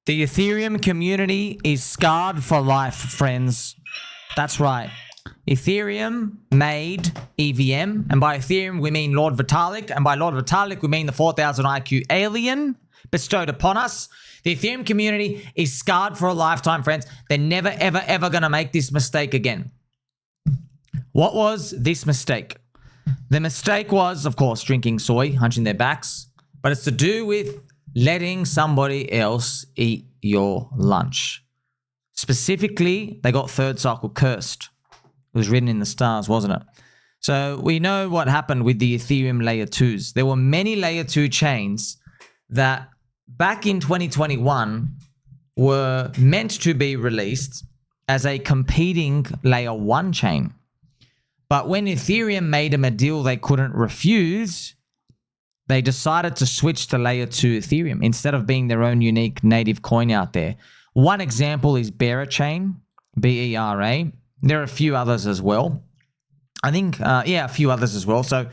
The Ethereum community is scarred for life, friends. That's right. Ethereum made EVM, and by Ethereum we mean Lord Vitalik, and by Lord Vitalik we mean the 4000 IQ alien bestowed upon us. The Ethereum community is scarred for a lifetime, friends. They're never, ever, ever going to make this mistake again. What was this mistake? The mistake was, of course, drinking soy, hunching their backs, but it's to do with letting somebody else eat your lunch. Specifically, they got third cycle cursed. It was written in the stars, wasn't it? So we know what happened with the Ethereum Layer 2s. There were many Layer 2 chains that back in 2021 were meant to be released as a competing Layer 1 chain. But when Ethereum made them a deal they couldn't refuse, they decided to switch to Layer 2 Ethereum instead of being their own unique native coin out there. One example is Bera Chain, B-E-R-A. There are a few others as well. I think, a few others as well. So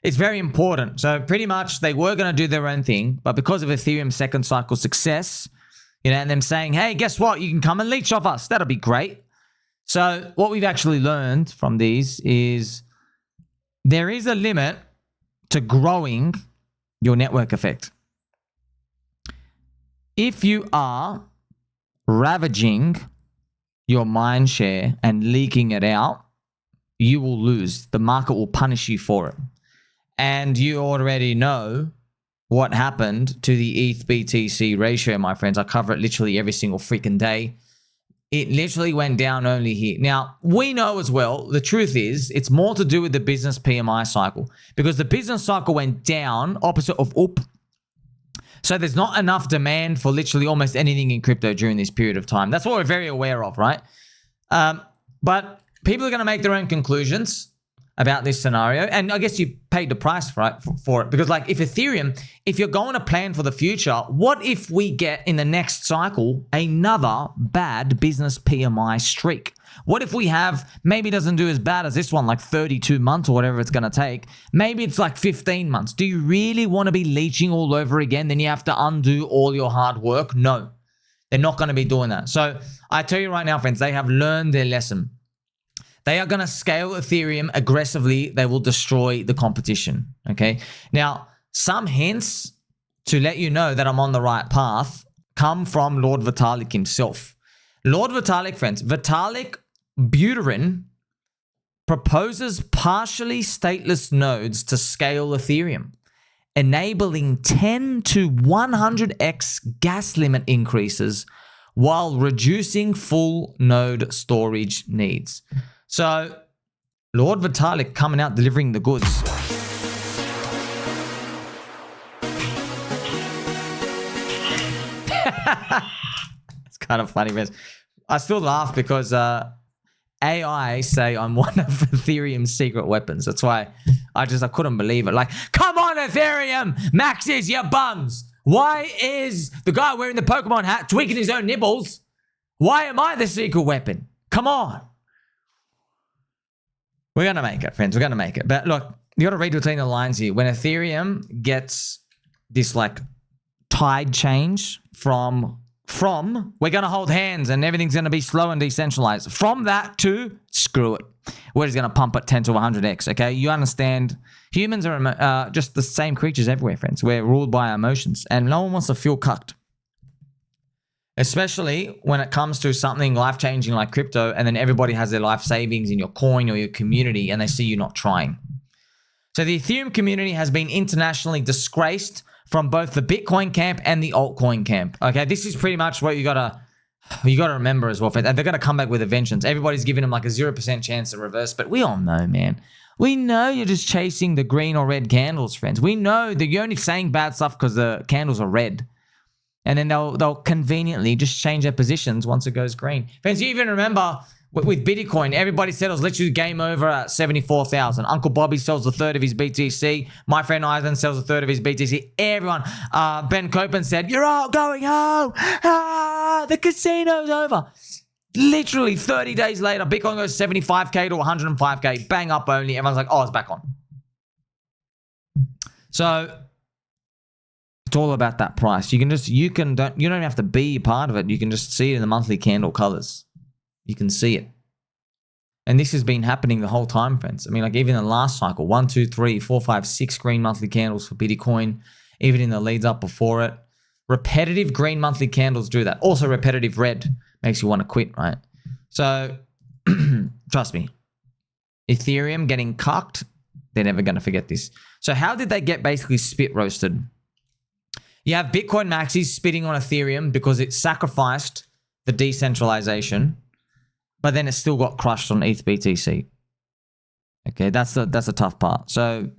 it's very important. So pretty much they were going to do their own thing, but because of Ethereum's second cycle success, and them saying, hey, guess what? You can come and leech off us. That'll be great. So what we've actually learned from these is there is a limit to growing your network effect. If you are ravaging your mind share and leaking it out, you will lose. The market will punish you for it. And you already know what happened to the ETH-BTC ratio, my friends. I cover it literally every single freaking day. It literally went down only here. Now, we know as well, the truth is, it's more to do with the business PMI cycle, because the business cycle went down opposite of up. So there's not enough demand for literally almost anything in crypto during this period of time. That's what we're very aware of, right? But people are going to make their own conclusions about this scenario. And I guess you paid the price for it. Because like if Ethereum, if you're going to plan for the future, what if we get in the next cycle another bad business PMI streak? What if we have, maybe it doesn't do as bad as this one, like 32 months or whatever it's going to take. Maybe it's like 15 months. Do you really want to be leeching all over again? Then you have to undo all your hard work? No, they're not going to be doing that. So I tell you right now, friends, they have learned their lesson. They are going to scale Ethereum aggressively. They will destroy the competition, okay? Now, some hints to let you know that I'm on the right path come from Lord Vitalik himself. Lord Vitalik, friends, Vitalik Buterin proposes partially stateless nodes to scale Ethereum, enabling 10 to 100x gas limit increases while reducing full node storage needs. So, Lord Vitalik coming out delivering the goods. It's kind of funny, man. I still laugh because AI say I'm one of Ethereum's secret weapons. That's why I couldn't believe it. Like, come on, Ethereum! Maxes your bums! Why is the guy wearing the Pokemon hat tweaking his own nibbles? Why am I the secret weapon? Come on. We're going to make it, friends. We're going to make it. But look, you got to read between the lines here. When Ethereum gets this like tide change from we're going to hold hands and everything's going to be slow and decentralized, from that to screw it, we're just going to pump it 10 to 100x, okay? You understand, humans are just the same creatures everywhere, friends. We're ruled by our emotions and no one wants to feel cucked. Especially when it comes to something life-changing like crypto, and then everybody has their life savings in your coin or your community and they see you not trying. So the Ethereum community has been internationally disgraced from both the Bitcoin camp and the altcoin camp. Okay, this is pretty much what you gotta remember as well. And they're gonna come back with a vengeance. Everybody's giving them like a 0% chance to reverse, but we all know, man. We know you're just chasing the green or red candles, friends. We know that you're only saying bad stuff because the candles are red. And then they'll conveniently just change their positions once it goes green. Friends, you even remember with Bitcoin, everybody said it was literally game over at 74,000. Uncle Bobby sells a third of his BTC. My friend Ivan sells a third of his BTC. Everyone, Ben Copen said, you're all going home. The casino's over. Literally 30 days later, Bitcoin goes 75K to 105K. Bang up only. Everyone's like, oh, it's back on. So It's all about that price. You don't even have to be a part of it. You can just see it in the monthly candle colors. You can see it. And this has been happening the whole time, friends. I mean, like even in the last cycle, 1, 2, 3, 4, 5, 6 green monthly candles for Bitcoin, even in the leads up before it. Repetitive green monthly candles do that. Also repetitive red makes you want to quit, right? So trust me, Ethereum getting cucked, they're never going to forget this. So how did they get basically spit roasted? You have Bitcoin maxis spitting on Ethereum because it sacrificed the decentralization, but then it still got crushed on ETH-BTC. Okay, that's the tough part. So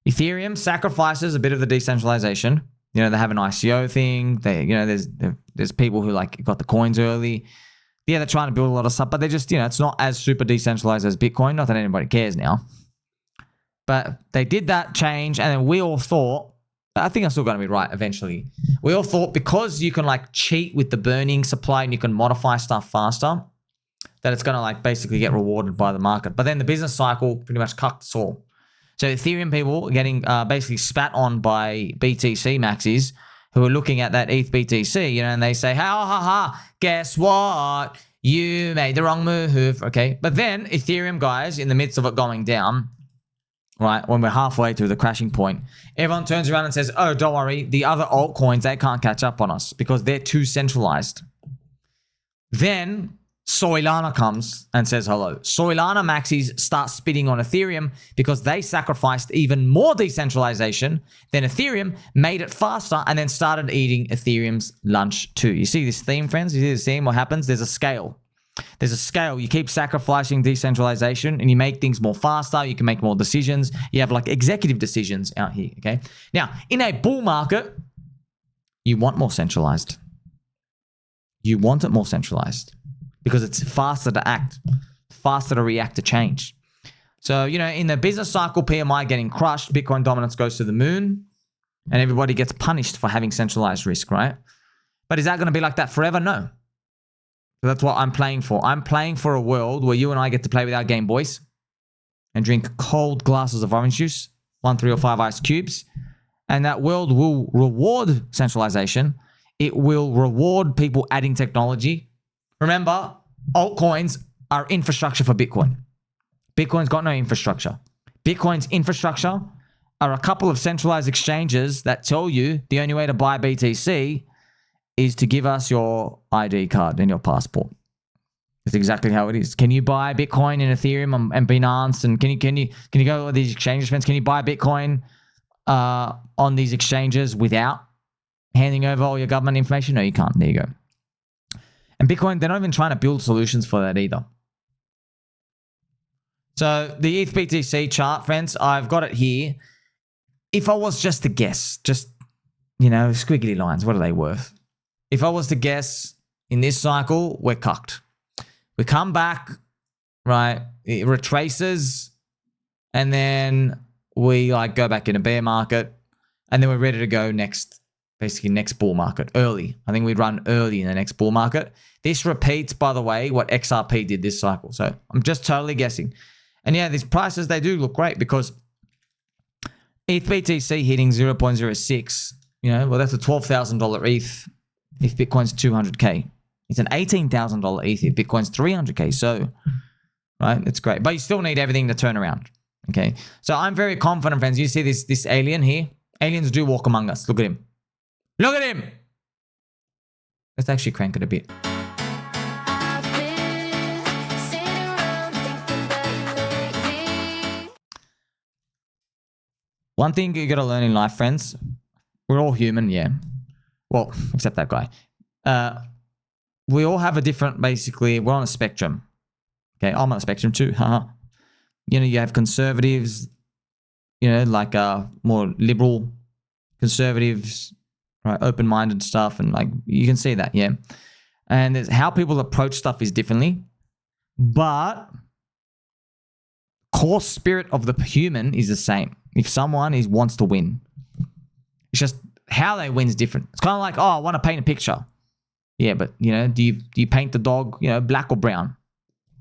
Ethereum sacrifices a bit of the decentralization. You know, they have an ICO thing. There's people who like got the coins early. Yeah, they're trying to build a lot of stuff, but they just, it's not as super decentralized as Bitcoin. Not that anybody cares now. But they did that change, and then we all thought, I think I'm still going to be right eventually. We all thought because you can like cheat with the burning supply and you can modify stuff faster, that it's going to like basically get rewarded by the market. But then the business cycle pretty much cucked us all. So Ethereum people are getting basically spat on by BTC maxis who are looking at that ETH-BTC, and they say, guess what? You made the wrong move, okay? But then Ethereum guys, in the midst of it going down, right, when we're halfway to the crashing point, everyone turns around and says, oh, don't worry, the other altcoins, they can't catch up on us because they're too centralized. Then Soylana comes and says hello. Soylana maxis start spitting on Ethereum because they sacrificed even more decentralization than Ethereum, made it faster, and then started eating Ethereum's lunch too. You see this theme, friends? You see this theme? What happens? There's a scale. There's a scale. You keep sacrificing decentralization and you make things more faster. You can make more decisions. You have like executive decisions out here, okay? Now, in a bull market, you want more centralized. You want it more centralized because it's faster to act, faster to react to change. So, in the business cycle, PMI getting crushed, Bitcoin dominance goes to the moon, and everybody gets punished for having centralized risk, right? But is that going to be like that forever? No. So that's what I'm playing for. I'm playing for a world where you and I get to play with our Game Boys and drink cold glasses of orange juice, 1, 3, or 5 ice cubes. And that world will reward centralization. It will reward people adding technology. Remember, altcoins are infrastructure for Bitcoin. Bitcoin's got no infrastructure. Bitcoin's infrastructure are a couple of centralized exchanges that tell you the only way to buy BTC is to give us your ID card and your passport. That's exactly how it is. Can you buy Bitcoin in Ethereum and Binance? And can you go to these exchanges, friends? Can you buy Bitcoin on these exchanges without handing over all your government information? No, you can't. There you go. And Bitcoin, they're not even trying to build solutions for that either. So the ETH-BTC chart, friends, I've got it here. If I was just to guess, squiggly lines, what are they worth? If I was to guess, in this cycle, we're cucked. We come back, right? It retraces, and then we go back in a bear market, and then we're ready to go next bull market early. I think we'd run early in the next bull market. This repeats, by the way, what XRP did this cycle. So I'm just totally guessing. And yeah, these prices, they do look great because ETH-BTC hitting 0.06, well, that's a $12,000 ETH if Bitcoin's 200K. It's an $18,000 ETH if Bitcoin's 300K. So, right, it's great. But you still need everything to turn around, okay? So I'm very confident, friends. You see this alien here? Aliens do walk among us. Look at him. Look at him! Let's actually crank it a bit. One thing you gotta learn in life, friends, we're all human, yeah. Well, except that guy. We all have a different, basically, we're on a spectrum. Okay, I'm on a spectrum too, haha. You have conservatives, more liberal conservatives, right, open-minded stuff, and you can see that, yeah. And there's how people approach stuff is differently, but core spirit of the human is the same. If someone wants to win, it's just how they win is different. It's kind of like, I want to paint a picture. Yeah, but do you paint the dog, black or brown?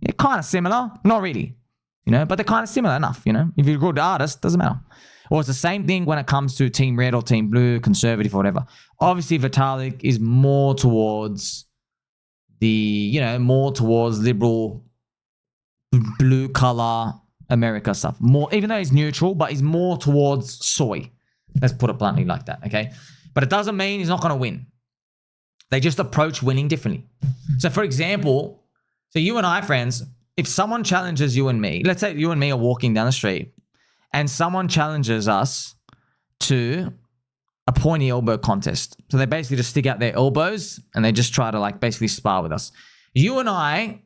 Yeah, kind of similar, not really, but they're kind of similar enough. If you're a good artist, doesn't matter. Well, it's the same thing when it comes to Team Red or Team Blue, conservative or whatever. Obviously, Vitalik is more towards more towards liberal, blue color America stuff. More, even though he's neutral, but he's more towards soy. Let's put it bluntly like that, okay? But it doesn't mean he's not going to win. They just approach winning differently. So, for example, so you and I, friends, if someone challenges you and me, let's say you and me are walking down the street and someone challenges us to a pointy elbow contest. So they basically just stick out their elbows and they just try to like basically spar with us. You and I,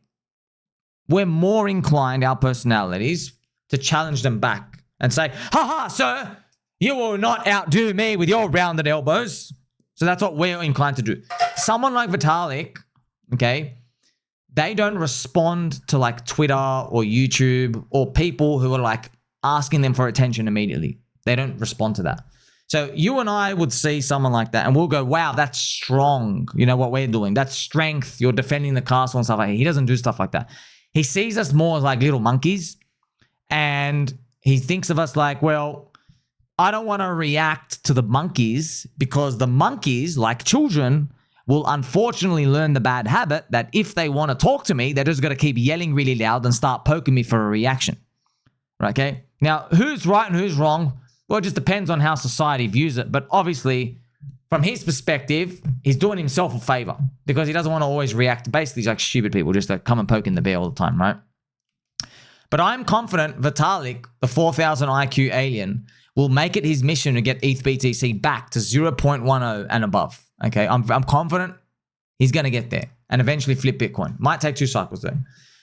we're more inclined, our personalities, to challenge them back and say, "Ha ha, sir, you will not outdo me with your rounded elbows." So that's what we're inclined to do. Someone like Vitalik, okay, they don't respond to like Twitter or YouTube or people who are like asking them for attention immediately. They don't respond to that. So you and I would see someone like that and we'll go, wow, that's strong. You know what we're doing? That's strength. You're defending the castle and stuff like that. He doesn't do stuff like that. He sees us more as like little monkeys and he thinks of us like, well, I don't want to react to the monkeys because the monkeys, like children, will unfortunately learn the bad habit that if they want to talk to me, they're just going to keep yelling really loud and start poking me for a reaction. Right, okay? Now, who's right and who's wrong? Well, it just depends on how society views it. But obviously, from his perspective, he's doing himself a favor because he doesn't want to always react. Basically, he's like stupid people just like come and poke in the bear all the time, right? But I'm confident Vitalik, the 4,000 IQ alien, will make it his mission to get ETH-BTC back to 0.10 and above. Okay, I'm confident he's going to get there and eventually flip Bitcoin. Might take 2 cycles though.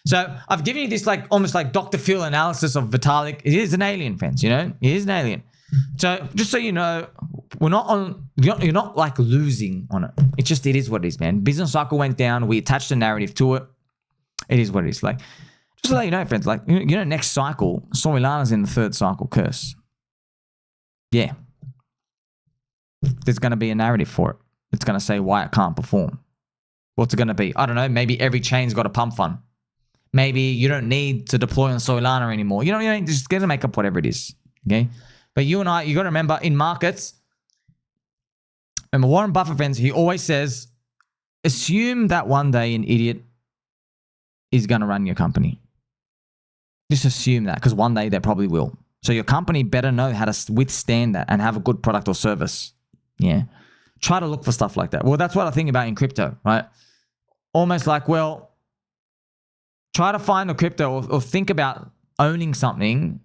So I've given you this like almost like Dr. Phil analysis of Vitalik. He is an alien, friends, you know? He is an alien. So just so you know, we're not on, you're not like losing on it. It is what it is, man. Business cycle went down. We attached a narrative to it. It is what it is. Like, just to let you know, friends, like, you know, next cycle, Soylana's in the 3rd cycle curse. Yeah. There's going to be a narrative for it. It's going to say why it can't perform. What's it going to be? I don't know. Maybe every chain's got a pump fund. Maybe you don't need to deploy on Soylana anymore. You know, just get to make up whatever it is. Okay. But you and I, you got to remember in markets, remember Warren Buffett, friends, he always says, assume that one day an idiot is going to run your company. Just assume that because one day they probably will. So your company better know how to withstand that and have a good product or service. Yeah. Try to look for stuff like that. Well, that's what I think about in crypto, right? Almost like, well, try to find a crypto or think about owning something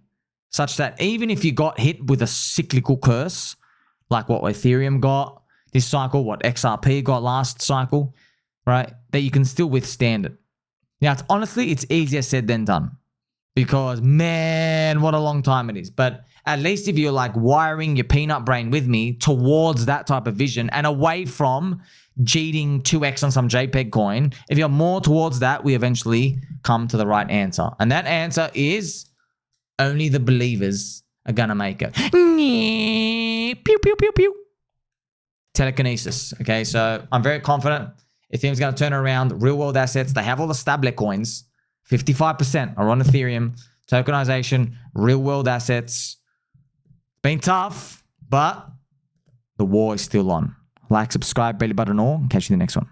such that even if you got hit with a cyclical curse, like what Ethereum got this cycle, what XRP got last cycle, right? That you can still withstand it. Now, it's easier said than done because, man, what a long time it is. But at least if you're like wiring your peanut brain with me towards that type of vision and away from cheating 2x on some JPEG coin, if you're more towards that, we eventually come to the right answer. And that answer is only the believers are going to make it. Pew, pew, pew, pew. Telekinesis. Okay, so I'm very confident Ethereum's going to turn around real world assets. They have all the stablecoin coins. 55% are on Ethereum. Tokenization, real world assets. Been tough, but the war is still on. Like, subscribe, belly button all. Catch you in the next one.